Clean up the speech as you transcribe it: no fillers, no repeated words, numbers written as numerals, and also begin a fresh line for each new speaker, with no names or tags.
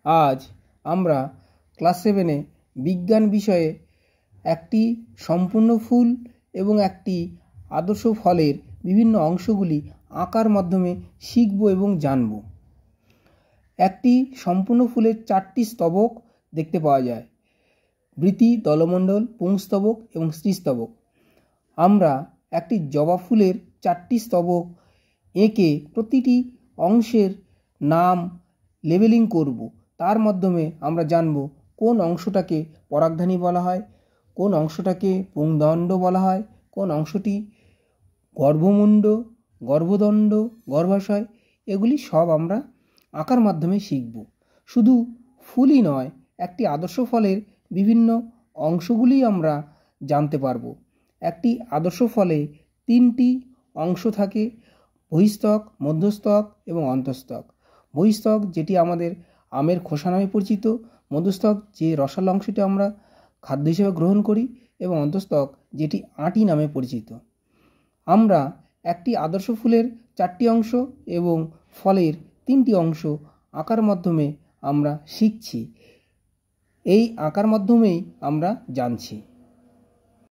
আজ আমরা ক্লাস 7-এ বিজ্ঞান বিষয়ে একটি সম্পূর্ণ ফুল এবং একটি আদর্শ ফলের বিভিন্ন অংশগুলি আঁকার মাধ্যমে শিখব এবং জানব। একটি সম্পূর্ণ ফুলের 4টি স্তবক দেখতে পাওয়া যায়: বৃতি, দলমণ্ডল, পুংস্তবক এবং স্ত্রীস্তবক। আমরা একটি জবা ফুলের 4টি স্তবক এঁকে প্রতিটি অংশের নাম লেবেলিং করব। তার মাধ্যমে আমরা জানব কোন অংশটাকে পরাগধানী বলা হয়, কোন অংশটাকে পুংদণ্ড বলা হয়, কোন অংশটি গর্ভমুণ্ড, গর্ভদণ্ড, গর্ভাশয়। এগুলি সব আমরা আঁকার মাধ্যমে শিখব। শুধু ফুলই নয়, একটি আদর্শ ফলের বিভিন্ন অংশগুলি আমরা জানতে পারব। একটি আদর্শ ফলে 3টি অংশ থাকে: বহিস্তক, মধ্যস্তক এবং অন্তস্তক। বহিস্তক যেটি আমাদের আমের খোসা নামে পরিচিত, মধ্যস্তক যে রসালো অংশটি আমরা খাদ্য হিসেবে গ্রহণ করি, এবং অন্তস্তক যেটি আঁটি নামে পরিচিত। আমরা একটি আদর্শ ফুলের 4টি অংশ এবং ফলের 3টি অংশ আঁকার মাধ্যমে আমরা শিখছি। এই আঁকার মাধ্যমেই আমরা জানছি।